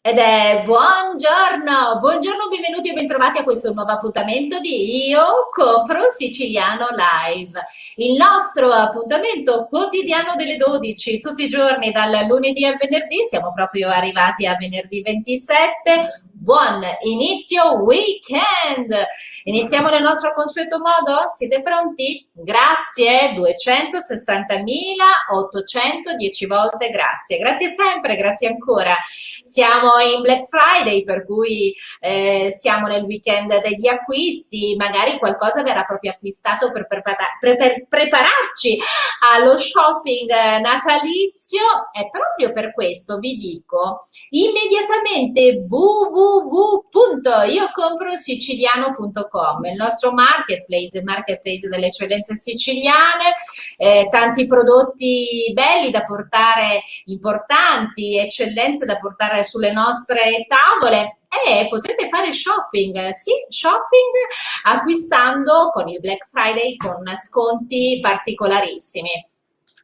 Ed è buongiorno, buongiorno, benvenuti e bentrovati a questo nuovo appuntamento di Io Compro Siciliano Live, il nostro appuntamento quotidiano delle 12, tutti i giorni dal lunedì al venerdì. Siamo proprio arrivati a venerdì 27. Buon inizio weekend! Iniziamo nel nostro consueto modo? Siete pronti? Grazie, 260.810 volte grazie. Grazie sempre, grazie ancora. Siamo in Black Friday, per cui siamo nel weekend degli acquisti, magari qualcosa verrà proprio acquistato per prepararci allo shopping natalizio, e proprio per questo vi dico immediatamente www.iocomprosiciliano.com, il nostro marketplace, il marketplace delle eccellenze siciliane, tanti prodotti belli da portare, importanti, eccellenze da portare sulle nostre tavole, e potrete fare shopping, sì, shopping acquistando con il Black Friday con sconti particolarissimi.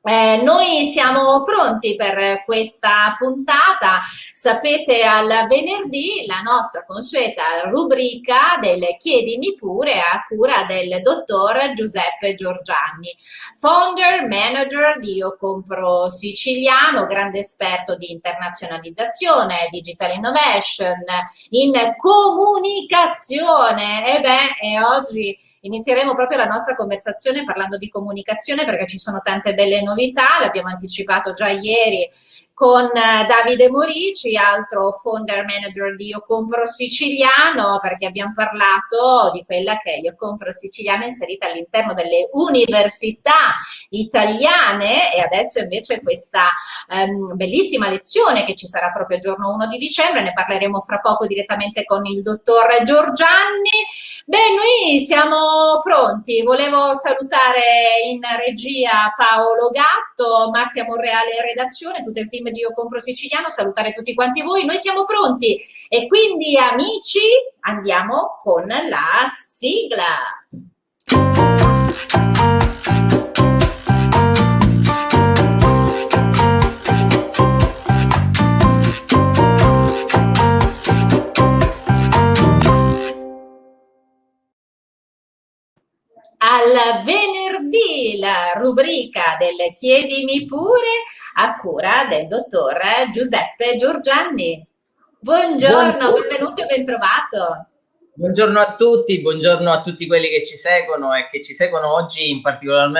Noi siamo pronti per questa puntata. Sapete, al venerdì la nostra consueta rubrica del Chiedimi pure a cura del dottor Giuseppe Giorgianni, founder, manager di Io Compro Siciliano, grande esperto di internazionalizzazione, digital innovation, in comunicazione. E oggi inizieremo proprio la nostra conversazione parlando di comunicazione, perché ci sono tante belle novità, l'abbiamo anticipato già ieri con Davide Morici, altro founder manager di Io Compro Siciliano, perché abbiamo parlato di quella che è Io Compro Siciliano inserita all'interno delle università italiane, e adesso invece questa bellissima lezione che ci sarà proprio il giorno 1 di dicembre, ne parleremo fra poco direttamente con il dottor Giorgianni. Beh, noi siamo pronti. Volevo salutare in regia Paolo Gatto, Marzia Monreale in redazione, tutto il team di Io Compro Siciliano, salutare tutti quanti voi. Noi siamo pronti e quindi, amici, andiamo con la sigla. Al venerdì la rubrica del Chiedimi pure a cura del dottor Giuseppe Giorgianni. Buongiorno, Buongiorno, benvenuto e bentrovato. buongiorno a tutti quelli che ci seguono e che ci seguono oggi in particolar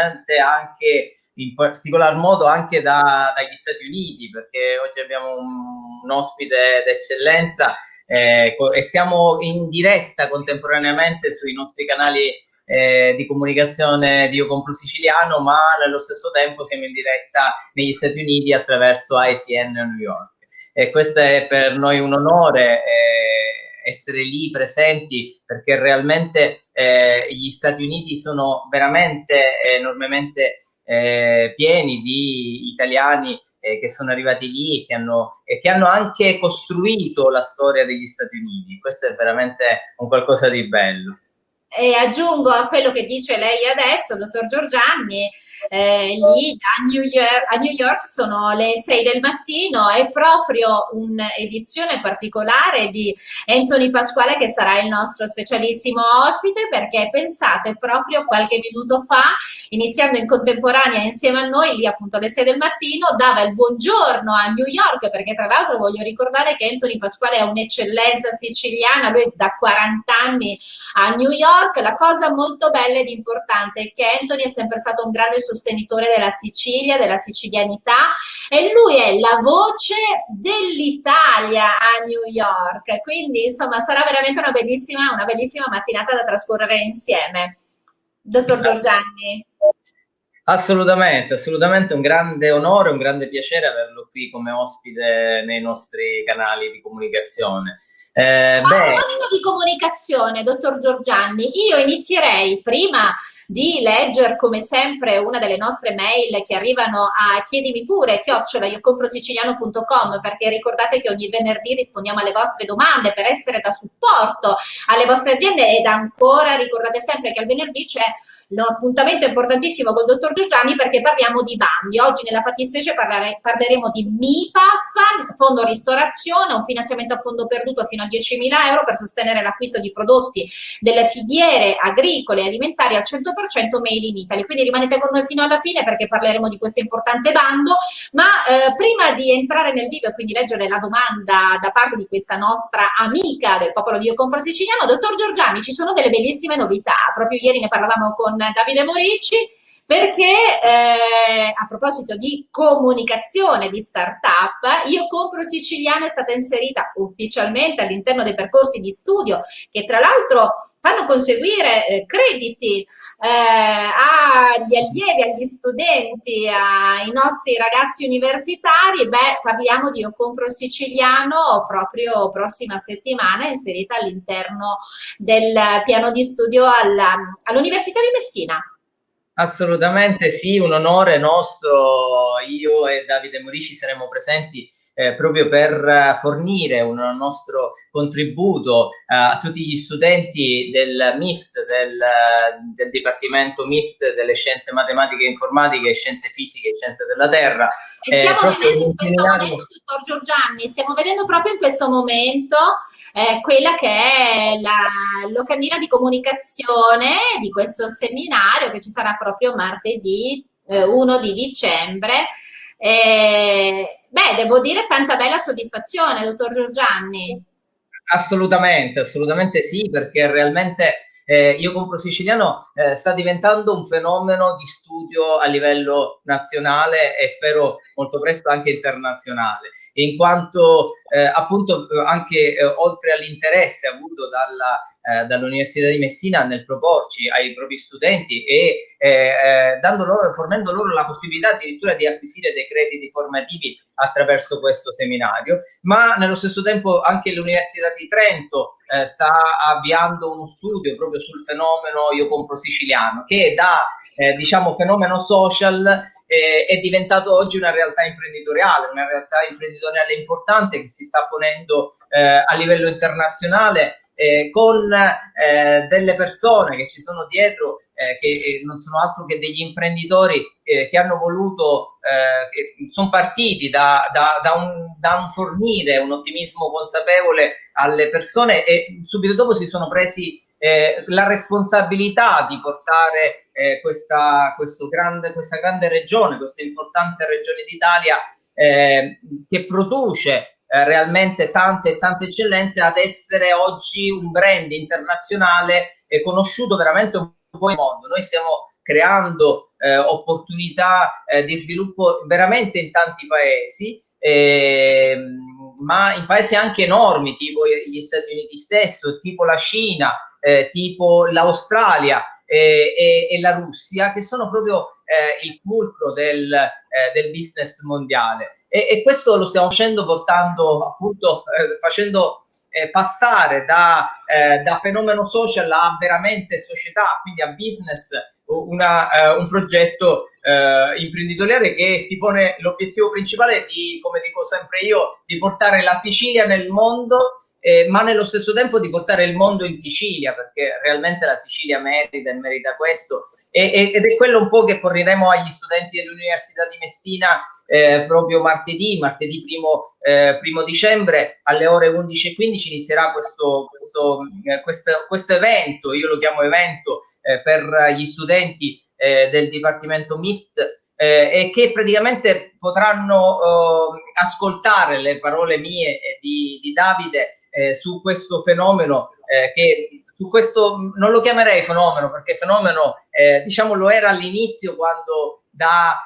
modo anche dagli Stati Uniti, perché oggi abbiamo un ospite d'eccellenza e siamo in diretta contemporaneamente sui nostri canali di comunicazione di Io Compro Siciliano, ma nello stesso tempo siamo in diretta negli Stati Uniti attraverso ICN New York. E questo è per noi un onore essere lì presenti, perché realmente gli Stati Uniti sono veramente enormemente pieni di italiani che sono arrivati lì e che hanno anche costruito la storia degli Stati Uniti. Questo è veramente un qualcosa di bello. E aggiungo a quello che dice lei adesso, dottor Giorgianni, lì a New York sono le 6 del mattino, è proprio un'edizione particolare di Anthony Pasquale che sarà il nostro specialissimo ospite, perché pensate, proprio qualche minuto fa, iniziando in contemporanea insieme a noi, lì appunto alle 6 del mattino, dava il buongiorno a New York, perché tra l'altro voglio ricordare che Anthony Pasquale è un'eccellenza siciliana, lui da 40 anni a New York. La cosa molto bella ed importante è che Anthony è sempre stato un grande sostenitore della Sicilia, della sicilianità, e lui è la voce dell'Italia a New York. Quindi, insomma, sarà veramente una bellissima mattinata da trascorrere insieme. Dottor Giorgianni. Assolutamente, assolutamente un grande onore, un grande piacere averlo qui come ospite nei nostri canali di comunicazione. A proposito di comunicazione, dottor Giorgianni, io inizierei prima di leggere come sempre una delle nostre mail che arrivano a chiedimi pure @iocomprosiciliano.com, perché ricordate che ogni venerdì rispondiamo alle vostre domande per essere da supporto alle vostre aziende. Ed ancora ricordate sempre che al venerdì c'è l'appuntamento importantissimo col dottor Giugiani, perché parliamo di bandi. Oggi nella fattispecie parleremo di MIPAF, Fondo Ristorazione, un finanziamento a fondo perduto fino a 10.000 euro per sostenere l'acquisto di prodotti delle filiere agricole e alimentari al 100% made in Italy. Quindi rimanete con noi fino alla fine, perché parleremo di questo importante bando. Ma prima di entrare nel vivo e quindi leggere la domanda da parte di questa nostra amica del popolo di Io Compro Siciliano, dottor Giorgiani, ci sono delle bellissime novità. Proprio ieri ne parlavamo con Davide Morici, perché a proposito di comunicazione di startup, Io Compro Siciliano è stata inserita ufficialmente all'interno dei percorsi di studio, che tra l'altro fanno conseguire crediti agli allievi, agli studenti, ai nostri ragazzi universitari. Beh, parliamo di Io Compro Siciliano proprio prossima settimana, inserita all'interno del piano di studio all'Università di Messina. Assolutamente sì, un onore nostro. Io e Davide Morici saremo presenti proprio per fornire un nostro contributo a tutti gli studenti del MIFT, del Dipartimento MIFT delle Scienze Matematiche e Informatiche, Scienze Fisiche e Scienze della Terra. E stiamo Proprio vedendo in un questo seminario. momento, dottor Giorgianni, stiamo vedendo proprio in questo momento quella che è la locandina di comunicazione di questo seminario, che ci sarà proprio martedì 1 di dicembre. Beh, devo dire tanta bella soddisfazione, dottor Giorgianni. Assolutamente, assolutamente sì, perché realmente Io Compro Siciliano sta diventando un fenomeno di studio a livello nazionale e spero molto presto anche internazionale, in quanto appunto anche oltre all'interesse avuto dall'Università di Messina nel proporci ai propri studenti e fornendo loro la possibilità addirittura di acquisire dei crediti formativi attraverso questo seminario, ma nello stesso tempo anche l'Università di Trento sta avviando uno studio proprio sul fenomeno Io Compro Siciliano, che da diciamo fenomeno social è diventato oggi una realtà imprenditoriale importante che si sta ponendo a livello internazionale, con delle persone che ci sono dietro, che non sono altro che degli imprenditori che hanno voluto, che sono partiti da un fornire un ottimismo consapevole alle persone e subito dopo si sono presi la responsabilità di portare questa grande regione, questa importante regione d'Italia, che produce realmente tante e tante eccellenze, ad essere oggi un brand internazionale conosciuto veramente un po' nel mondo. Noi stiamo creando opportunità di sviluppo veramente in tanti paesi, ma in paesi anche enormi, tipo gli Stati Uniti stesso, tipo la Cina, tipo l'Australia e la Russia, che sono proprio il fulcro del business mondiale. E questo lo stiamo facendo portando appunto, facendo passare da fenomeno social a veramente società, quindi a business, un progetto imprenditoriale che si pone l'obiettivo principale di, come dico sempre io, di portare la Sicilia nel mondo, ma nello stesso tempo di portare il mondo in Sicilia, perché realmente la Sicilia merita questo, ed è quello un po' che forniremo agli studenti dell'Università di Messina proprio martedì primo dicembre alle ore 11:15 inizierà questo evento, io lo chiamo evento, per gli studenti del Dipartimento MIFT, e che praticamente potranno ascoltare le parole mie e di Davide su questo fenomeno, che su questo non lo chiamerei fenomeno, perché fenomeno diciamo lo era all'inizio, quando da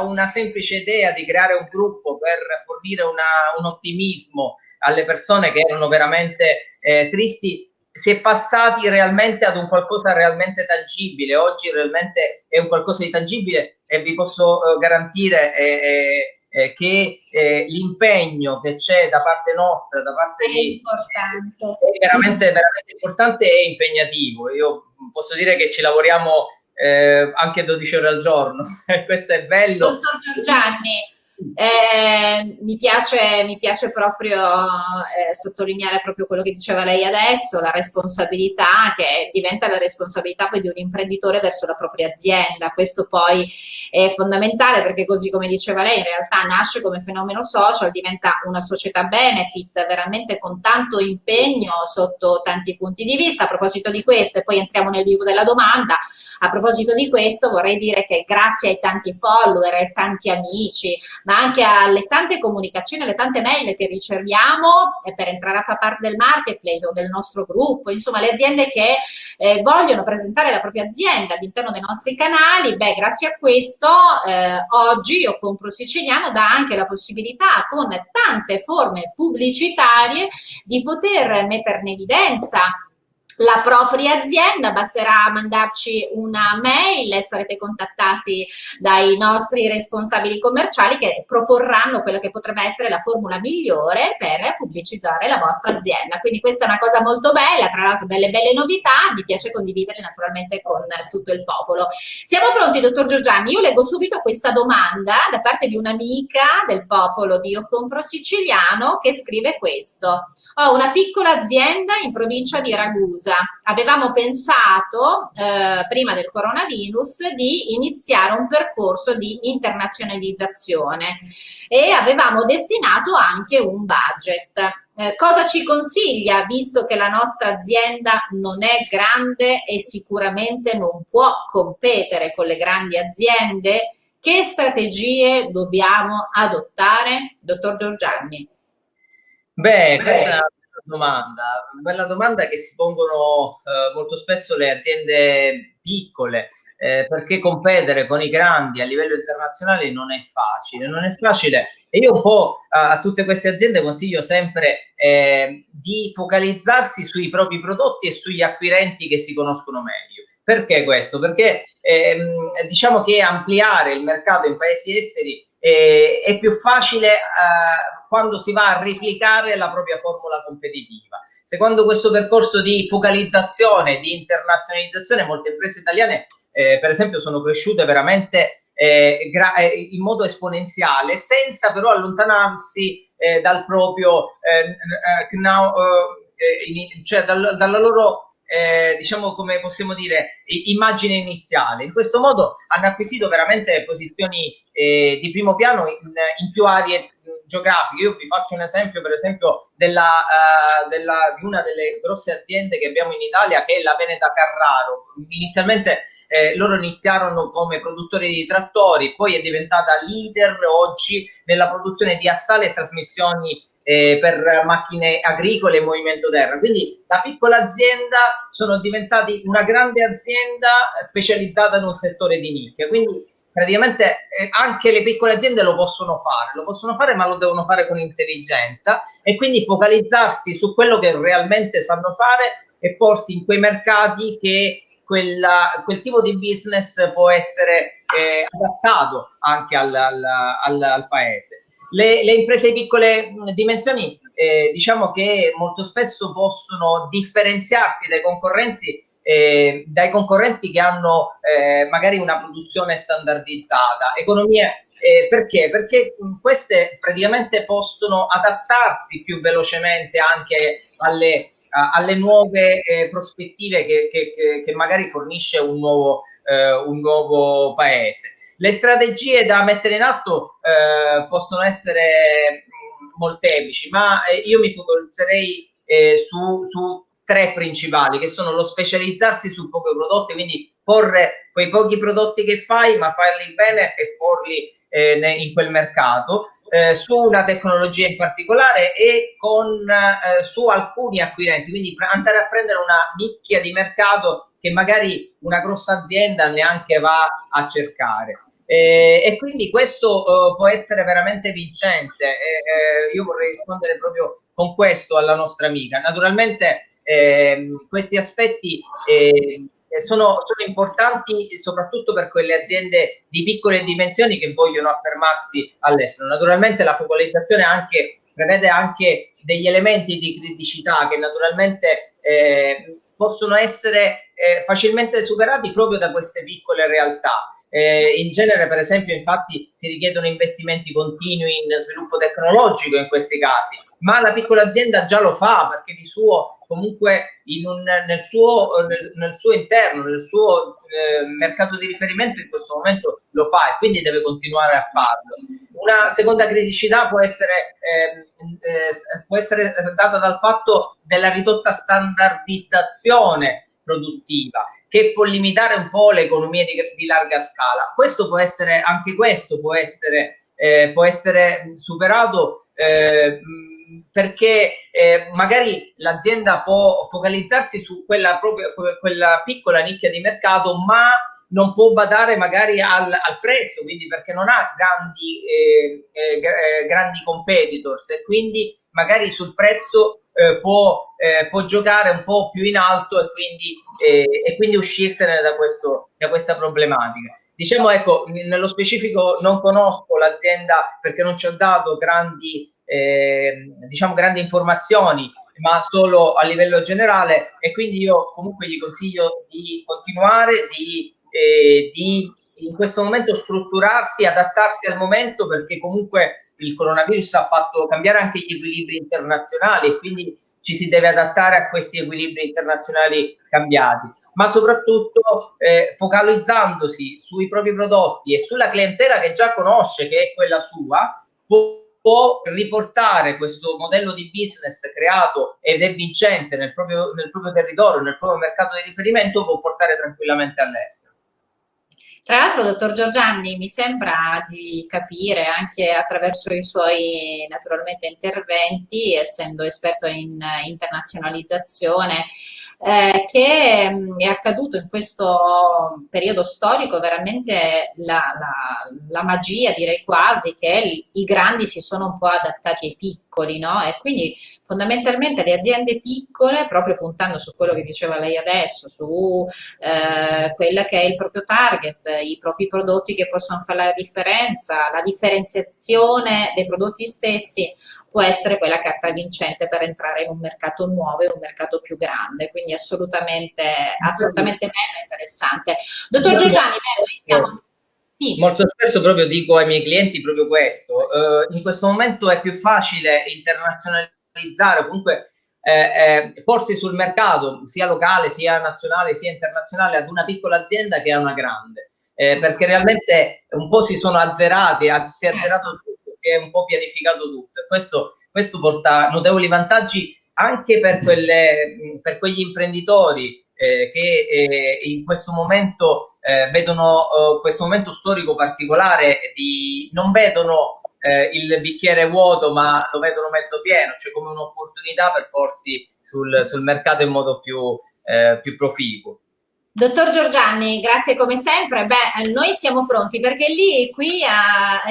una semplice idea di creare un gruppo per fornire un ottimismo alle persone che erano veramente tristi, si è passati realmente ad un qualcosa realmente tangibile. Oggi realmente è un qualcosa di tangibile e vi posso garantire che l'impegno che c'è da parte nostra, da parte Importante. è veramente, veramente importante e impegnativo. Io posso dire che ci lavoriamo anche 12 ore al giorno. Questo è bello. Dottor Giorgianni, mi piace proprio sottolineare proprio quello che diceva lei adesso, la responsabilità che diventa la responsabilità poi di un imprenditore verso la propria azienda. Questo poi è fondamentale perché così come diceva lei, in realtà nasce come fenomeno social, diventa una società benefit veramente con tanto impegno sotto tanti punti di vista. A proposito di questo, e poi entriamo nel vivo della domanda, a proposito di questo vorrei dire che grazie ai tanti follower, ai tanti amici, ma anche alle tante comunicazioni, alle tante mail che riceviamo per entrare a far parte del marketplace o del nostro gruppo, insomma le aziende che vogliono presentare la propria azienda all'interno dei nostri canali, beh grazie a questo oggi Io Compro Siciliano dà anche la possibilità con tante forme pubblicitarie di poter mettere in evidenza la propria azienda. Basterà mandarci una mail e sarete contattati dai nostri responsabili commerciali che proporranno quella che potrebbe essere la formula migliore per pubblicizzare la vostra azienda. Quindi questa è una cosa molto bella, tra l'altro delle belle novità, mi piace condividerle naturalmente con tutto il popolo. Siamo pronti, dottor Giorgianni? Io leggo subito questa domanda da parte di un'amica del popolo di Io Compro Siciliano che scrive questo. Ho una piccola azienda in provincia di Ragusa. Avevamo pensato, prima del coronavirus, di iniziare un percorso di internazionalizzazione e avevamo destinato anche un budget. Cosa ci consiglia, visto che la nostra azienda non è grande e sicuramente non può competere con le grandi aziende? Che strategie dobbiamo adottare, dottor Giorgianni? Beh, questa è una bella domanda che si pongono molto spesso le aziende piccole, perché competere con i grandi a livello internazionale non è facile, non è facile. E io un po' a tutte queste aziende consiglio sempre di focalizzarsi sui propri prodotti e sugli acquirenti che si conoscono meglio. Perché questo? Perché diciamo che ampliare il mercato in paesi esteri è più facile quando si va a replicare la propria formula competitiva. Secondo questo percorso di focalizzazione, di internazionalizzazione, molte imprese italiane, per esempio, sono cresciute veramente in modo esponenziale, senza però allontanarsi dal proprio cioè dalla loro diciamo, come possiamo dire, immagine iniziale. In questo modo hanno acquisito veramente posizioni di primo piano in più aree geografiche. Io vi faccio un esempio, per esempio, di una delle grosse aziende che abbiamo in Italia, che è la Veneta Carraro. Inizialmente loro iniziarono come produttori di trattori, poi è diventata leader oggi nella produzione di assale e trasmissioni per macchine agricole e movimento terra. Quindi da piccola azienda sono diventati una grande azienda specializzata in un settore di nicchia. Quindi praticamente anche le piccole aziende lo possono fare, ma lo devono fare con intelligenza e quindi focalizzarsi su quello che realmente sanno fare e porsi in quei mercati che quel tipo di business può essere adattato anche al paese. Le imprese di piccole dimensioni diciamo che molto spesso possono differenziarsi dai concorrenti che hanno magari una produzione standardizzata, economie. Perché? Perché queste praticamente possono adattarsi più velocemente anche alle nuove prospettive che magari fornisce un nuovo paese. Le strategie da mettere in atto possono essere molteplici, ma io mi focalizzerei su tre principali, che sono lo specializzarsi su pochi prodotti, quindi porre quei pochi prodotti che fai, ma farli bene e porli in quel mercato, su una tecnologia in particolare e su alcuni acquirenti, quindi andare a prendere una nicchia di mercato che magari una grossa azienda neanche va a cercare. E quindi questo può essere veramente vincente. Io vorrei rispondere proprio con questo alla nostra amica. Naturalmente questi aspetti sono importanti soprattutto per quelle aziende di piccole dimensioni che vogliono affermarsi all'estero. Naturalmente la focalizzazione prevede anche degli elementi di criticità che naturalmente possono essere facilmente superati proprio da queste piccole realtà. In genere, per esempio, infatti si richiedono investimenti continui in sviluppo tecnologico in questi casi, ma la piccola azienda già lo fa, perché di suo comunque nel suo interno, nel suo mercato di riferimento in questo momento lo fa, e quindi deve continuare a farlo. Una seconda criticità può essere data dal fatto della ridotta standardizzazione produttiva, che può limitare un po' le economie di larga scala. Questo può essere, anche questo può essere superato, perché magari l'azienda può focalizzarsi su quella piccola nicchia di mercato, ma non può badare magari al prezzo, quindi perché non ha grandi competitors, e quindi magari sul prezzo può giocare un po' più in alto, e quindi uscirsene da questa problematica. Diciamo, ecco, nello specifico non conosco l'azienda perché non ci ha dato grandi informazioni, ma solo a livello generale, e quindi io comunque gli consiglio di continuare, di in questo momento strutturarsi, adattarsi al momento, perché comunque il coronavirus ha fatto cambiare anche gli equilibri internazionali, e quindi ci si deve adattare a questi equilibri internazionali cambiati, ma soprattutto focalizzandosi sui propri prodotti e sulla clientela che già conosce, che è quella sua, può riportare questo modello di business creato ed è vincente nel proprio territorio, nel proprio mercato di riferimento, può portare tranquillamente all'estero. Tra l'altro, dottor Giorgianni, mi sembra di capire anche attraverso i suoi naturalmente interventi, essendo esperto in internazionalizzazione, che è accaduto in questo periodo storico veramente la magia, direi quasi, che i grandi si sono un po' adattati ai piccoli, no? E quindi fondamentalmente le aziende piccole, proprio puntando su quello che diceva lei adesso, su quella che è il proprio target, i propri prodotti che possono fare la differenza, la differenziazione dei prodotti stessi può essere quella carta vincente per entrare in un mercato nuovo e un mercato più grande, quindi assolutamente, assolutamente bello e interessante. Dottor Giorgiani, noi siamo... Sì. Molto spesso proprio dico ai miei clienti proprio questo, in questo momento è più facile internazionalizzare, comunque porsi sul mercato sia locale, sia nazionale, sia internazionale, ad una piccola azienda che a una grande, perché realmente un po' si sono azzerati, si è azzerato tutto, si è un po' pianificato tutto, e questo porta notevoli vantaggi anche per quegli imprenditori che in questo momento vedono questo momento storico particolare, non vedono il bicchiere vuoto, ma lo vedono mezzo pieno, cioè come un'opportunità per porsi sul mercato in modo più proficuo. Dottor Giorgianni, grazie come sempre. Beh, noi siamo pronti perché qui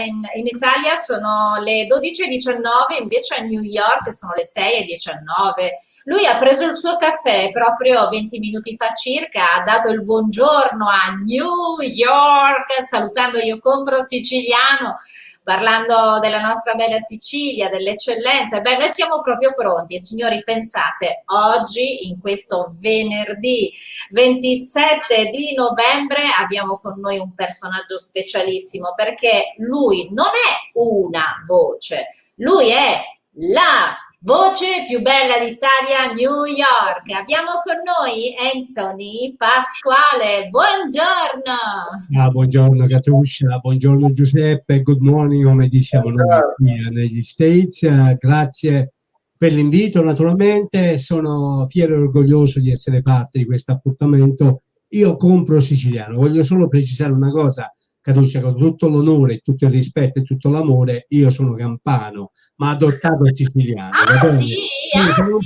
in Italia sono le 12:19, invece a New York sono le 6:19. Lui ha preso il suo caffè proprio 20 minuti fa circa, ha dato il buongiorno a New York, salutando Io Compro Siciliano, parlando della nostra bella Sicilia, dell'eccellenza. Beh, noi siamo proprio pronti. E signori, pensate, oggi, in questo venerdì 27 di novembre, abbiamo con noi un personaggio specialissimo, perché lui non è una voce, lui è la voce più bella d'Italia, New York. Abbiamo con noi Anthony Pasquale. Buongiorno. Buongiorno Katusha, buongiorno Giuseppe, good morning come diciamo noi qui negli States. Grazie per l'invito, naturalmente sono fiero e orgoglioso di essere parte di questo appuntamento. Io compro siciliano, voglio solo precisare una cosa, Katusha, con tutto l'onore, tutto il rispetto e tutto l'amore, io sono campano, ma adottato il siciliano. Sì, ma tu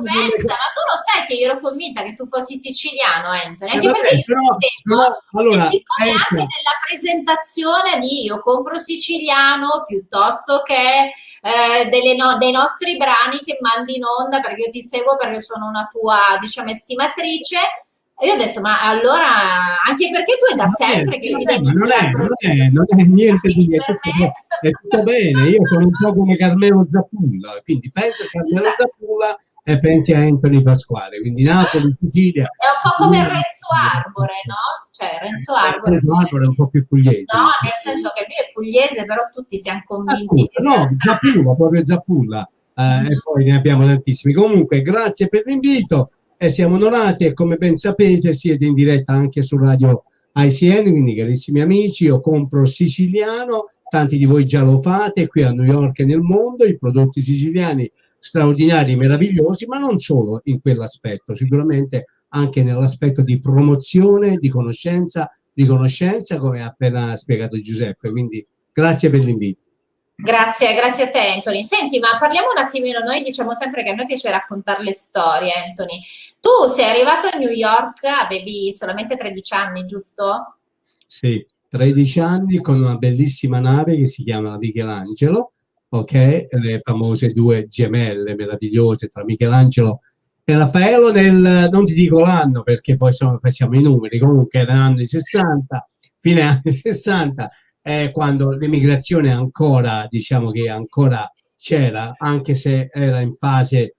pensa, ma tu lo sai che io ero convinta che tu fossi siciliano, Anthony, anche perché allora, siccome anche nella presentazione di Io Compro Siciliano, piuttosto che dei nostri brani che mandi in onda, perché io ti seguo perché sono una tua, diciamo, estimatrice, E io ho detto, ma allora, anche perché tu è da sempre che ti dedichi non è niente di quindi per me... è tutto bene. Io sono un po' come Carmelo Zappulla, quindi penso a Carmelo Esatto. Zappulla e pensi a Anthony Pasquale, quindi Napoli, Sicilia. È un po' come Renzo Arbore, no? Cioè, Renzo Arbore Arbore è un po' più pugliese. no, nel senso che lui è pugliese, però tutti siamo convinti che in No, realtà... Zappulla, proprio Zappulla, e poi ne abbiamo tantissimi. Comunque, grazie per l'invito e siamo onorati e come ben sapete siete in diretta anche su Radio ICN, quindi carissimi amici, io compro siciliano, tanti di voi già lo fate qui a New York e nel mondo, i prodotti siciliani straordinari, meravigliosi, ma non solo in quell'aspetto, sicuramente anche nell'aspetto di promozione, di conoscenza, riconoscenza, come ha appena spiegato Giuseppe. Quindi grazie per l'invito. Grazie, grazie a te Anthony. Senti, ma parliamo un attimino, noi diciamo sempre che a noi piace raccontare le storie, Anthony. Tu sei arrivato a New York, avevi solamente 13 anni, giusto? Sì, 13 anni con una bellissima nave che si chiama Michelangelo, ok? Le famose due gemelle meravigliose tra Michelangelo e Raffaello non ti dico l'anno perché poi facciamo i numeri, comunque erano anni 60, fine anni 60, quando l'emigrazione ancora, diciamo che ancora c'era, anche se era in fase,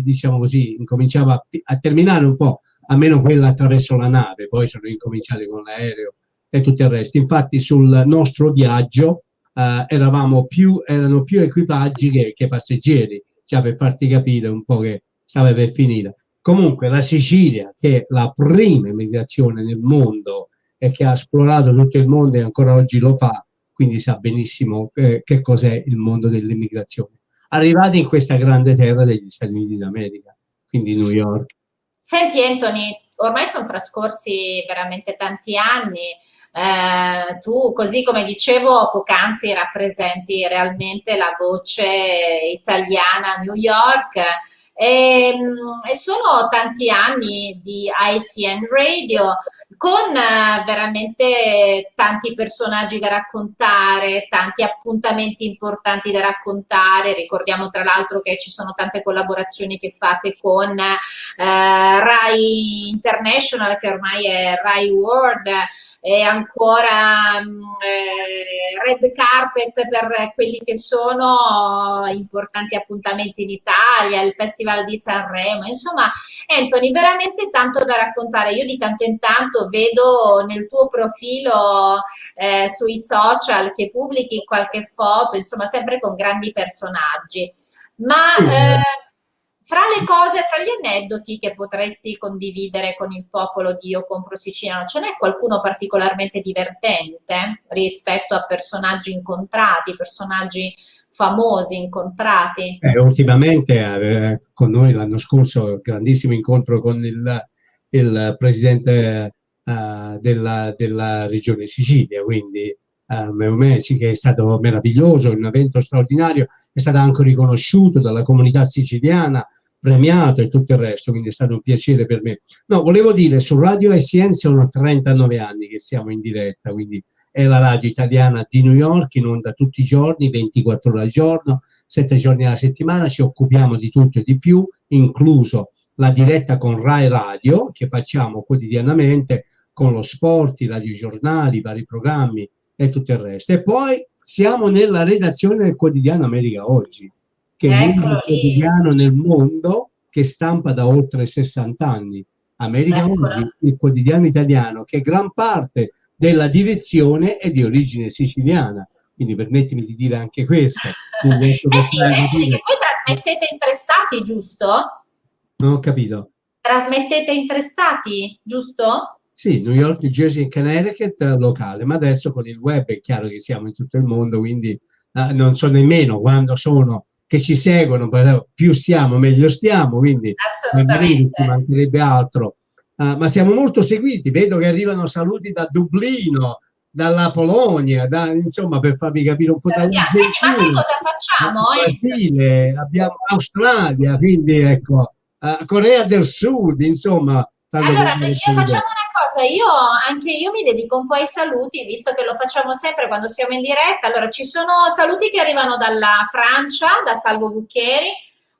diciamo così, incominciava a terminare un po', almeno quella attraverso la nave, poi sono incominciati con l'aereo e tutto il resto. Infatti sul nostro viaggio erano più equipaggi che passeggeri, già per farti capire un po' che stava per finire. Comunque la Sicilia, che è la prima emigrazione nel mondo e che ha esplorato tutto il mondo e ancora oggi lo fa, quindi sa benissimo che cos'è il mondo dell'immigrazione. Arrivati in questa grande terra degli Stati Uniti d'America, quindi New York. Senti Anthony, ormai sono trascorsi veramente tanti anni, tu così come dicevo poc'anzi rappresenti realmente la voce italiana a New York e sono tanti anni di ICN Radio con veramente tanti personaggi da raccontare, tanti appuntamenti importanti da raccontare. Ricordiamo tra l'altro che ci sono tante collaborazioni che fate con Rai International, che ormai è Rai World, e ancora Red Carpet per quelli che sono importanti appuntamenti in Italia, il Festival di Sanremo, insomma Anthony, veramente tanto da raccontare. Io di tanto in tanto vedo nel tuo profilo sui social che pubblichi qualche foto, insomma sempre con grandi personaggi. Ma fra le cose, fra gli aneddoti che potresti condividere con il popolo di Io Compro Siciliano, ce n'è qualcuno particolarmente divertente rispetto a personaggi incontrati, personaggi famosi incontrati? Ultimamente con noi l'anno scorso grandissimo incontro con il presidente della regione Sicilia, quindi Meumeci, che è stato meraviglioso, un evento straordinario, è stato anche riconosciuto dalla comunità siciliana, premiato e tutto il resto, quindi è stato un piacere per me. No, volevo dire, su Radio SN sono 39 anni che siamo in diretta, quindi è la radio italiana di New York, in onda tutti i giorni, 24 ore al giorno, 7 giorni alla settimana, ci occupiamo di tutto e di più, incluso la diretta con Rai Radio, che facciamo quotidianamente, con lo sport, i radiogiornali, i vari programmi e tutto il resto. E poi siamo nella redazione del quotidiano America Oggi, che è l'unico quotidiano nel mondo che stampa da oltre 60 anni. America Oggi, il quotidiano italiano, che gran parte della direzione è di origine siciliana, quindi permettimi di dire anche questo. Senti, che voi trasmettete in 3 stati, giusto? Non ho capito. Trasmettete in 3 stati, giusto? Sì, New York, New Jersey e Connecticut locale, ma adesso con il web è chiaro che siamo in tutto il mondo, quindi non so nemmeno quando sono che ci seguono, però più siamo meglio stiamo, quindi assolutamente ci mancherebbe altro. Ma siamo molto seguiti, vedo che arrivano saluti da Dublino, dalla Polonia, insomma per farvi capire un po'. Senti, ma sai cosa facciamo? Brasile, abbiamo Australia, quindi ecco, Corea del Sud, insomma. Allora, io facciamo una cosa, anche io mi dedico un po' ai saluti, visto che lo facciamo sempre quando siamo in diretta. Allora, ci sono saluti che arrivano dalla Francia, da Salvo Buccheri,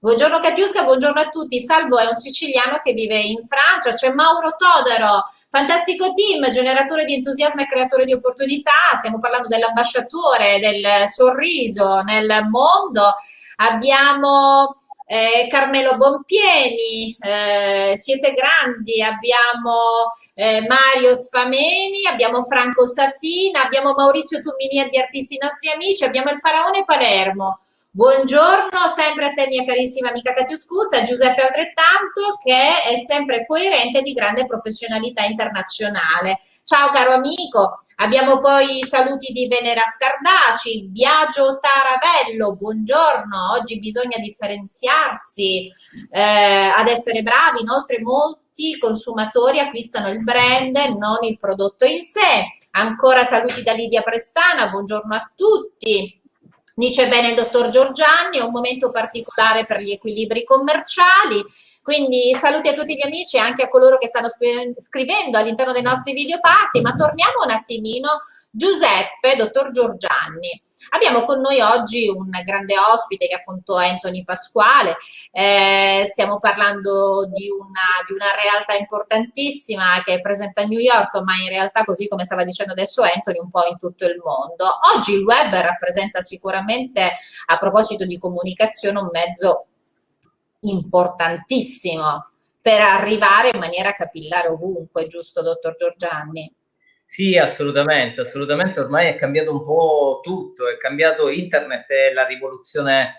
Buongiorno Katiuska, buongiorno a tutti. Salvo è un siciliano che vive in Francia. C'è Mauro Todaro, fantastico team, generatore di entusiasmo e creatore di opportunità. Stiamo parlando dell'ambasciatore, del sorriso nel mondo. Abbiamo Carmelo Bompieni, siete grandi, abbiamo Mario Sfameni, abbiamo Franco Safina, abbiamo Maurizio Tumini di Artisti Nostri Amici, abbiamo il Faraone Palermo. Buongiorno sempre a te mia carissima amica Catiuscuzza, Giuseppe altrettanto, che è sempre coerente e di grande professionalità internazionale. Ciao caro amico, abbiamo poi i saluti di Venera Scardaci, Biagio Taravello, buongiorno, oggi bisogna differenziarsi ad essere bravi, inoltre molti consumatori acquistano il brand e non il prodotto in sé. Ancora saluti da Lidia Prestana, buongiorno a tutti. Dice bene il dottor Giorgianni, è un momento particolare per gli equilibri commerciali, quindi saluti a tutti gli amici e anche a coloro che stanno scrivendo all'interno dei nostri video party, ma torniamo un attimino, Giuseppe, dottor Giorgianni. Abbiamo con noi oggi un grande ospite che appunto è Anthony Pasquale, stiamo parlando di una realtà importantissima che è presente a New York, ma in realtà, così come stava dicendo adesso Anthony, un po' in tutto il mondo. Oggi il web rappresenta sicuramente, a proposito di comunicazione, un mezzo importantissimo per arrivare in maniera capillare ovunque, giusto dottor Giorgianni? Sì, assolutamente, assolutamente, ormai è cambiato un po' tutto, è cambiato internet, è la rivoluzione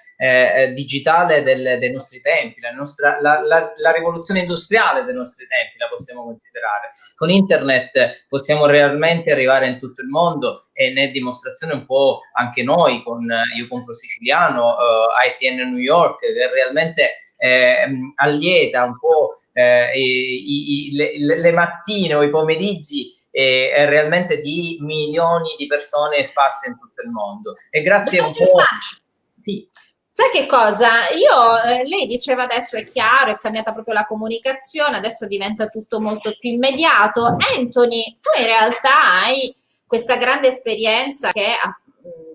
digitale dei nostri tempi, la rivoluzione industriale dei nostri tempi la possiamo considerare. Con internet possiamo realmente arrivare in tutto il mondo e ne è dimostrazione un po' anche noi, con Io Compro Siciliano, ICN New York, che realmente allieta un po' le mattine o i pomeriggi realmente di milioni di persone sparse in tutto il mondo. E grazie un po'. Sì. Sai che cosa? Lei diceva adesso è chiaro, è cambiata proprio la comunicazione, adesso diventa tutto molto più immediato. Anthony, tu in realtà hai questa grande esperienza che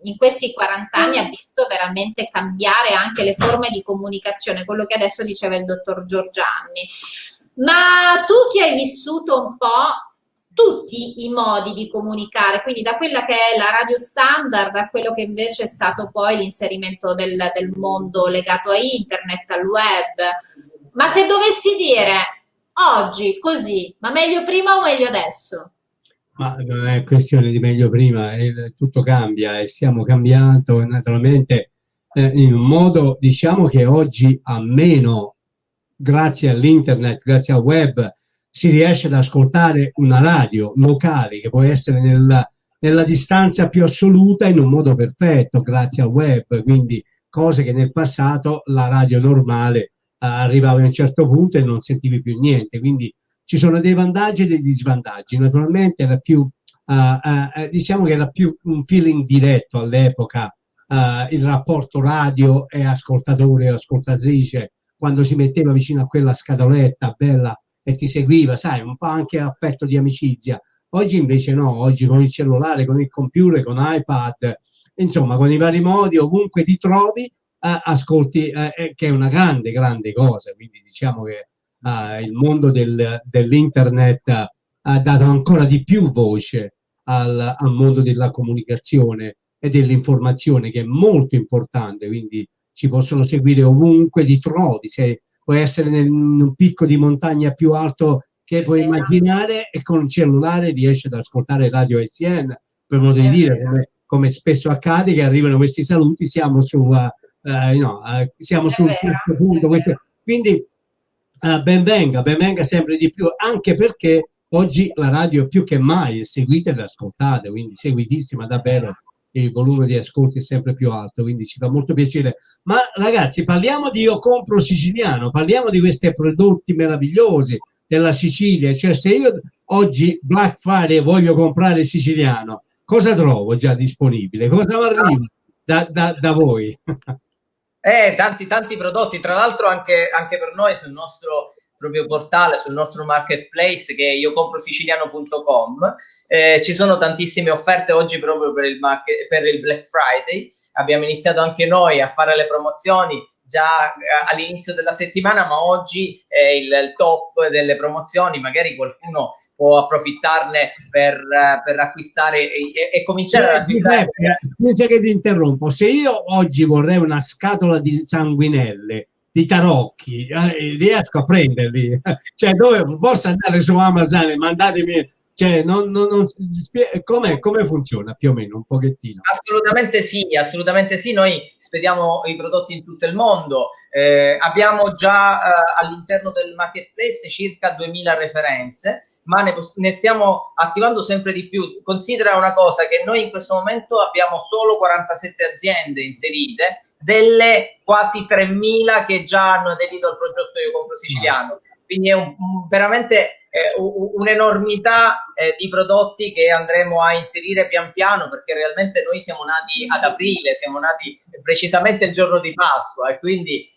in questi 40 anni ha visto veramente cambiare anche le forme di comunicazione, quello che adesso diceva il dottor Giorgianni. Ma tu che hai vissuto un po' tutti i modi di comunicare, quindi da quella che è la radio standard a quello che invece è stato poi l'inserimento del mondo legato a internet, al web. Ma se dovessi dire oggi così, ma meglio prima o meglio adesso? Ma non è questione di meglio prima, tutto cambia e stiamo cambiando naturalmente in un modo, diciamo che oggi almeno grazie all'internet, grazie al web, si riesce ad ascoltare una radio locale che può essere nella distanza più assoluta in un modo perfetto grazie al web, quindi cose che nel passato la radio normale arrivava a un certo punto e non sentivi più niente, quindi ci sono dei vantaggi e degli svantaggi. Naturalmente era più diciamo che era più un feeling diretto all'epoca, il rapporto radio e ascoltatore o ascoltatrice, quando si metteva vicino a quella scatoletta bella e ti seguiva, sai, un po' anche affetto di amicizia. Oggi invece no, oggi con il cellulare, con il computer, con iPad, insomma, con i vari modi, ovunque ti trovi, ascolti, che è una grande, grande cosa. Quindi diciamo che il mondo dell'internet ha dato ancora di più voce al mondo della comunicazione e dell'informazione, che è molto importante, quindi ci possono seguire ovunque ti trovi, puoi essere in un picco di montagna più alto che puoi immaginare e con il cellulare riesci ad ascoltare Radio ICN, per modo di dire, come spesso accade che arrivano questi saluti, siamo su siamo sul punto, quindi ben venga sempre di più, anche perché oggi la radio è più che mai seguita ed ascoltata, quindi seguitissima davvero, il volume di ascolti è sempre più alto, quindi ci fa molto piacere. Ma ragazzi, parliamo di Io Compro Siciliano, parliamo di questi prodotti meravigliosi della Sicilia, cioè se io oggi Black Friday voglio comprare siciliano, cosa trovo già disponibile? Cosa mi arriva da voi? Tanti prodotti, tra l'altro anche per noi sul nostro proprio portale, sul nostro marketplace che è iocomprosiciliano.com, ci sono tantissime offerte oggi proprio per il Black Friday. Abbiamo iniziato anche noi a fare le promozioni già all'inizio della settimana, ma oggi è il top delle promozioni, magari qualcuno può approfittarne per acquistare e cominciare ad acquistare. Scusa che ti interrompo, se io oggi vorrei una scatola di sanguinelle, di tarocchi, riesco a prenderli? Cioè, dove posso andare su Amazon e mandatemi, cioè, come funziona più o meno, un pochettino? Assolutamente sì, noi spediamo i prodotti in tutto il mondo, abbiamo già all'interno del marketplace circa 2000 referenze, ma ne stiamo attivando sempre di più. Considera una cosa, che noi in questo momento abbiamo solo 47 aziende inserite, delle quasi 3000 che già hanno aderito al progetto Io Compro Siciliano. Quindi è veramente un'enormità di prodotti che andremo a inserire pian piano, perché realmente noi siamo nati ad aprile, siamo nati precisamente il giorno di Pasqua, e quindi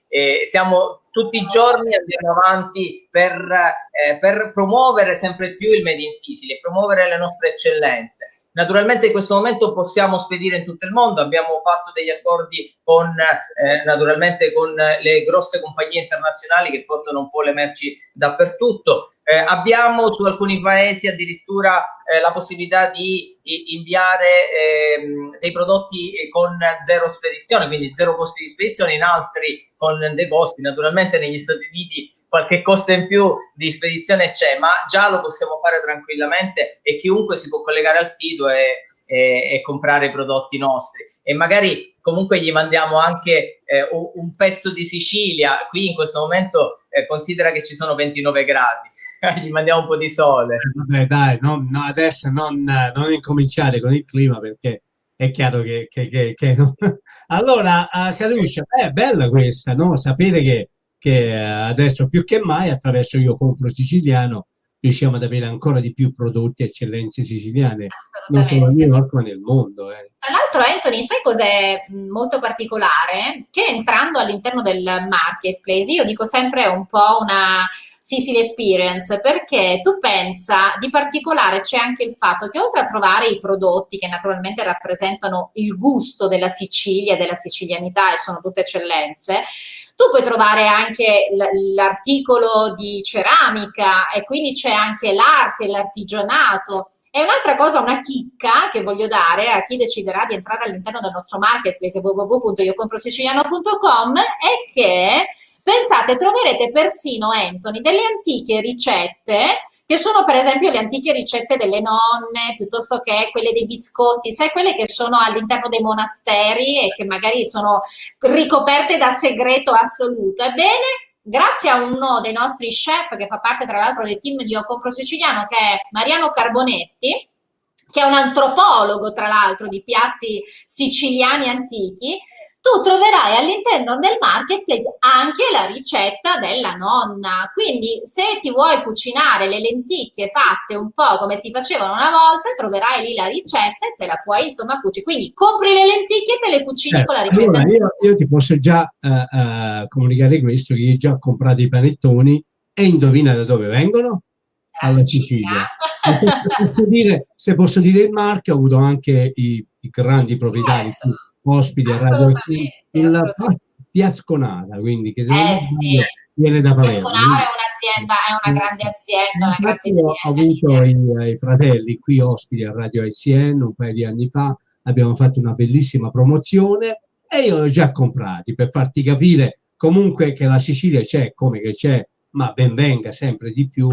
siamo tutti i giorni, andiamo avanti per promuovere sempre più il Made in Sicily e promuovere le nostre eccellenze. Naturalmente in questo momento possiamo spedire in tutto il mondo, abbiamo fatto degli accordi con naturalmente con le grosse compagnie internazionali che portano un po' le merci dappertutto. Abbiamo su alcuni paesi addirittura la possibilità di inviare dei prodotti con 0 spedizione, quindi 0 costi di spedizione, in altri con dei costi. Naturalmente negli Stati Uniti qualche costo in più di spedizione c'è, ma già lo possiamo fare tranquillamente e chiunque si può collegare al sito e comprare i prodotti nostri, e magari comunque gli mandiamo anche un pezzo di Sicilia. Qui in questo momento considera che ci sono 29 gradi, gli mandiamo un po' di sole. Vabbè, dai, adesso non incominciare con il clima, perché è chiaro che no. Allora, Caduccia, è bella questa, no? Sapere che adesso più che mai attraverso Io Compro Siciliano riusciamo ad avere ancora di più prodotti eccellenze siciliane, non solo a New York ma nel mondo. Tra l'altro, Anthony, sai cos'è molto particolare? Che entrando all'interno del marketplace, io dico sempre un po' una Sicily experience, perché tu pensa, di particolare c'è anche il fatto che oltre a trovare i prodotti che naturalmente rappresentano il gusto della Sicilia, della sicilianità, e sono tutte eccellenze, tu puoi trovare anche l'articolo di ceramica, e quindi c'è anche l'arte, l'artigianato. E un'altra cosa, una chicca che voglio dare a chi deciderà di entrare all'interno del nostro marketplace www.iocomprosiciliano.com è che, pensate, troverete persino, Anthony, delle antiche ricette che sono per esempio le antiche ricette delle nonne, piuttosto che quelle dei biscotti, sai, quelle che sono all'interno dei monasteri e che magari sono ricoperte da segreto assoluto. Ebbene, grazie a uno dei nostri chef, che fa parte tra l'altro del team di Io Compro Siciliano, che è Mariano Carbonetti, che è un antropologo tra l'altro di piatti siciliani antichi, tu troverai all'interno del marketplace anche la ricetta della nonna. Quindi se ti vuoi cucinare le lenticchie fatte un po' come si facevano una volta, troverai lì la ricetta e te la puoi insomma cucinare. Quindi compri le lenticchie e te le cucini con la ricetta. Allora, io ti posso già comunicare questo, che io già ho comprato i panettoni, e indovina da dove vengono? Alla Sicilia. Se posso dire il marchio, ho avuto anche i grandi proprietari ospiti a Radio il Fiasconata, quindi che viene da Palermo. Fiasconara è un'azienda, è una grande azienda, una grande azienda. Ho avuto i fratelli qui ospiti a Radio ICN un paio di anni fa, abbiamo fatto una bellissima promozione e io l'ho già comprati, per farti capire comunque che la Sicilia c'è, come che c'è, ma ben venga sempre di più.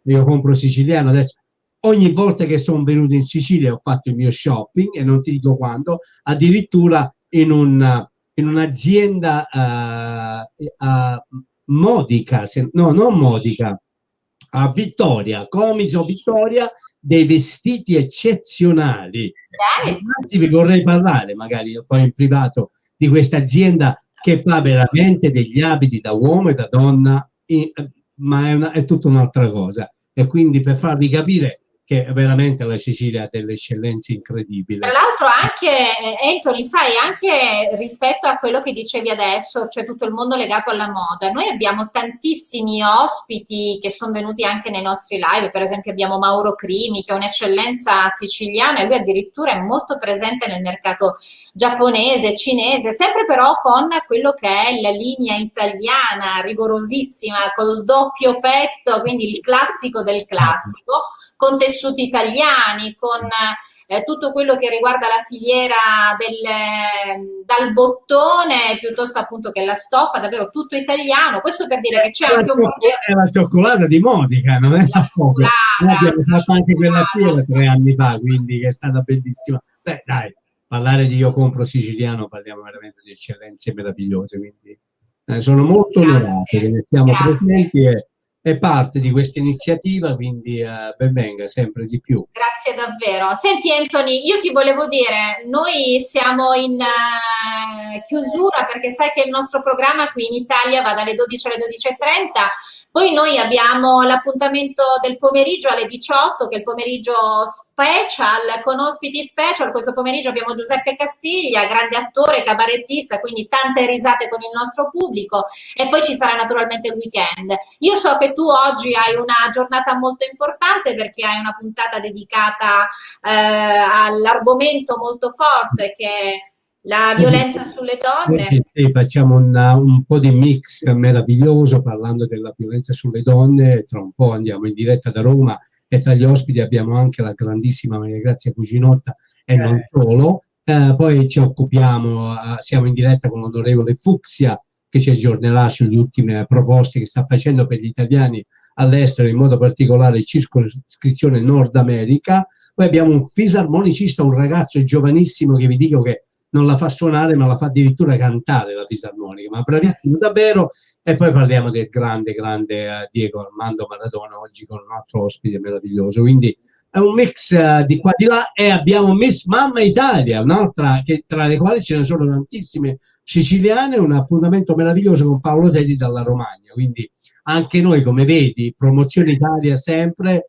Io Compro Siciliano adesso. Ogni volta che sono venuto in Sicilia ho fatto il mio shopping, e non ti dico quando, addirittura in un'azienda Modica, non Modica, a Vittoria, Comiso Vittoria, dei vestiti eccezionali. Anzi, vi vorrei parlare magari poi in privato di questa azienda che fa veramente degli abiti da uomo e da donna, ma è tutta un'altra cosa. E quindi, per farvi capire che veramente la Sicilia ha delle eccellenze incredibili. Tra l'altro anche, Anthony, sai, anche rispetto a quello che dicevi adesso, c'è tutto il mondo legato alla moda. Noi abbiamo tantissimi ospiti che sono venuti anche nei nostri live, per esempio abbiamo Mauro Crimi, che è un'eccellenza siciliana e lui addirittura è molto presente nel mercato giapponese, cinese, sempre però con quello che è la linea italiana rigorosissima, col doppio petto, quindi il classico del classico, con tessuti italiani, con tutto quello che riguarda la filiera dal bottone piuttosto appunto che la stoffa, davvero tutto italiano. Questo per dire che c'è anche un progetto. È la cioccolata di Modica, non è la poco. Noi abbiamo fatto anche quella fiera 3 anni fa, quindi che è stata bellissima. Beh, dai, parlare di Io Compro Siciliano, parliamo veramente di eccellenze meravigliose, quindi sono molto onorato che ne siamo presenti e è parte di questa iniziativa, quindi ben venga sempre di più. Grazie davvero. Senti Anthony, io ti volevo dire, noi siamo in chiusura perché sai che il nostro programma qui in Italia va dalle 12 alle 12:30, poi noi abbiamo l'appuntamento del pomeriggio alle 18, che è il pomeriggio special, con ospiti special. Questo pomeriggio abbiamo Giuseppe Castiglia, grande attore, cabarettista, quindi tante risate con il nostro pubblico, e poi ci sarà naturalmente il weekend. Io so che tu oggi hai una giornata molto importante perché hai una puntata dedicata all'argomento molto forte che è la violenza sulle donne. Sì, facciamo un po' di mix meraviglioso parlando della violenza sulle donne. Tra un po' andiamo in diretta da Roma e tra gli ospiti abbiamo anche la grandissima Maria Grazia Cucinotta e non solo. Poi ci occupiamo, siamo in diretta con l'onorevole Fucsia che ci aggiornerà sulle ultime proposte che sta facendo per gli italiani all'estero, in modo particolare circoscrizione Nord America. Poi abbiamo un fisarmonicista, un ragazzo giovanissimo che vi dico che non la fa suonare ma la fa addirittura cantare la fisarmonica, ma bravissimo davvero. E poi parliamo del grande Diego Armando Maradona oggi con un altro ospite meraviglioso, quindi è un mix di qua di là. E abbiamo Miss Mamma Italia, un'altra che tra le quali ce ne sono tantissime siciliane, un appuntamento meraviglioso con Paolo Teti dalla Romagna, quindi anche noi, come vedi, Promozione Italia sempre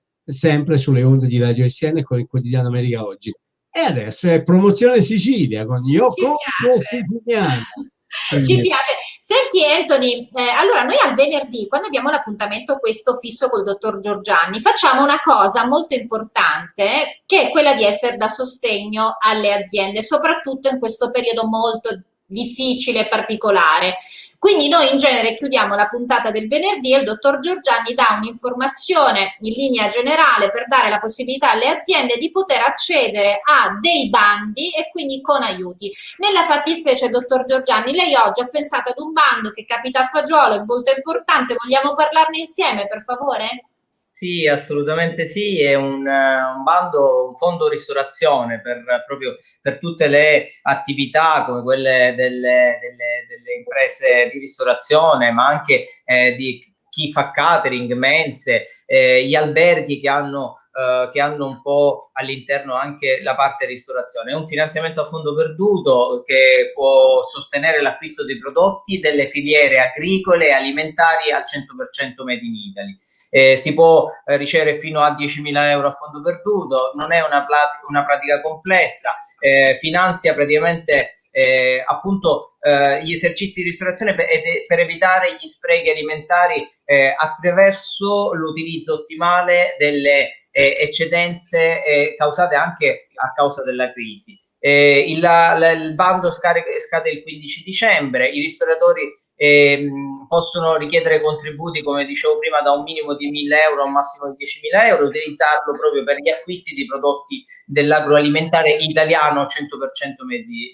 sulle onde di Radio SN e con il quotidiano America Oggi. E adesso è Promozione Sicilia con Io Compro Siciliano. Ci piace. Senti Anthony, allora noi al venerdì, quando abbiamo l'appuntamento questo fisso col dottor Giorgianni, facciamo una cosa molto importante, che è quella di essere da sostegno alle aziende, soprattutto in questo periodo molto difficile e particolare. Quindi noi in genere chiudiamo la puntata del venerdì e il dottor Giorgianni dà un'informazione in linea generale per dare la possibilità alle aziende di poter accedere a dei bandi e quindi con aiuti. Nella fattispecie, dottor Giorgianni, lei oggi ha pensato ad un bando che capita a fagiolo, è molto importante, vogliamo parlarne insieme per favore? Sì, assolutamente sì, è un bando, un fondo ristorazione proprio per tutte le attività come quelle delle imprese di ristorazione, ma anche di chi fa catering, mense, gli alberghi che hanno un po' all'interno anche la parte ristorazione. È un finanziamento a fondo perduto che può sostenere l'acquisto dei prodotti delle filiere agricole e alimentari al 100% made in Italy. Si può ricevere fino a 10.000 euro a fondo perduto, non è una pratica complessa, finanzia praticamente appunto gli esercizi di ristorazione per evitare gli sprechi alimentari attraverso l'utilizzo ottimale delle eccedenze causate anche a causa della crisi. Il bando scade il 15 dicembre, i ristoratori possono richiedere contributi, come dicevo prima, da un minimo di 1.000 euro a un massimo di 10.000 euro, utilizzarlo proprio per gli acquisti di prodotti dell'agroalimentare italiano 100%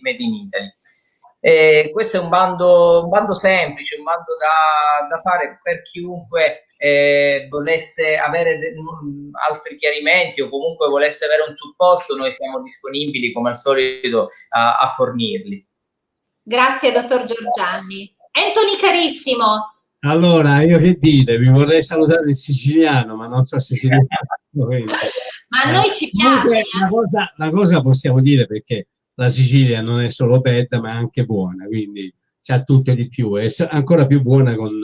made in Italy. Questo è un bando semplice, un bando da fare per chiunque volesse avere altri chiarimenti o comunque volesse avere un supporto. Noi siamo disponibili come al solito a fornirli. Grazie dottor Giorgianni. Anthony carissimo. Allora, io che dire, vi vorrei salutare in siciliano, ma non so se si riesce. Ma a noi ci piace. Una cosa possiamo dire, perché la Sicilia non è solo bella, ma è anche buona, quindi c'ha tutto e di più. È ancora più buona con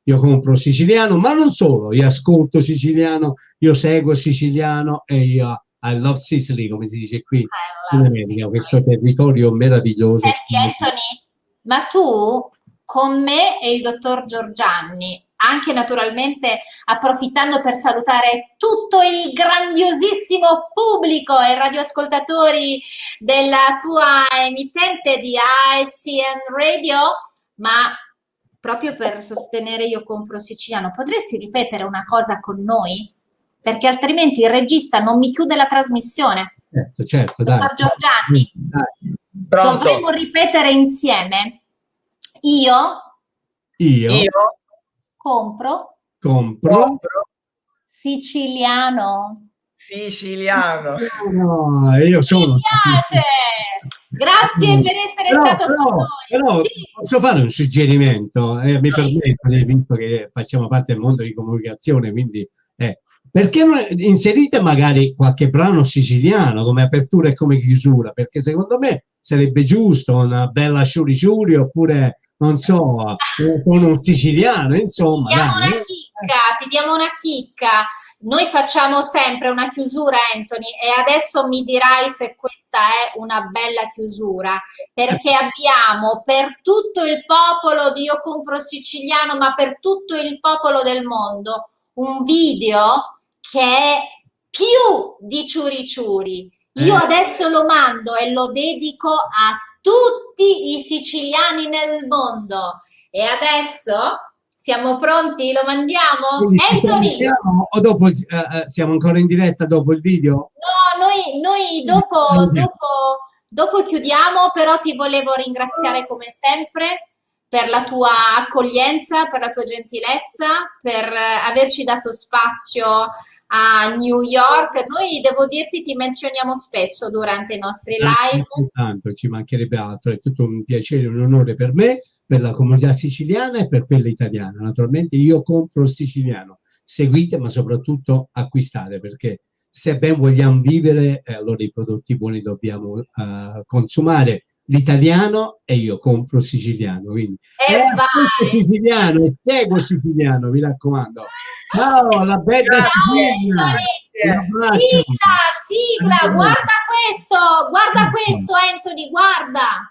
io compro siciliano, ma non solo, io ascolto siciliano, io seguo siciliano e io I love Sicily, come si dice qui in America, questo territorio meraviglioso. Senti Anthony, ma tu con me e il dottor Giorgianni, anche naturalmente approfittando per salutare tutto il grandiosissimo pubblico e radioascoltatori della tua emittente di ASCN Radio, ma proprio per sostenere Io Compro Siciliano, potresti ripetere una cosa con noi? Perché altrimenti il regista non mi chiude la trasmissione. Certo, dai. Dottor Giorgianni, Pronto? dovremmo ripetere insieme. Io compro siciliano. No, io sono. Mi piace! Grazie per essere stato con noi. Però Sì. posso fare un suggerimento? Mi permette, visto che facciamo parte del mondo di comunicazione, quindi perché non inserite magari qualche brano siciliano come apertura e come chiusura? Perché secondo me sarebbe giusto una bella Ciuri Ciuri, oppure non so, con un siciliano, insomma. Ti diamo una chicca. Noi facciamo sempre una chiusura, Anthony, e adesso mi dirai se questa è una bella chiusura, perché abbiamo per tutto il popolo di Io Compro Siciliano, ma per tutto il popolo del mondo, un video che è più di ciuri ciuri. Io adesso lo mando e lo dedico a tutti i siciliani nel mondo. E adesso siamo pronti? Lo mandiamo? Quindi Anthony! O dopo siamo ancora in diretta dopo il video? No, noi dopo chiudiamo, però ti volevo ringraziare come sempre per la tua accoglienza, per la tua gentilezza, per averci dato spazio a New York. Noi, devo dirti, ti menzioniamo spesso durante i nostri live. Tanto ci mancherebbe altro, è tutto un piacere, un onore per me, per la comunità siciliana e per quella italiana. Naturalmente Io Compro Siciliano. Seguite, ma soprattutto acquistate, perché se ben vogliamo vivere, allora i prodotti buoni dobbiamo consumare. L'italiano e Io Compro Siciliano, quindi siciliano e seguo siciliano, mi raccomando. Ciao, la bella sigla, guarda questo Anthony, guarda.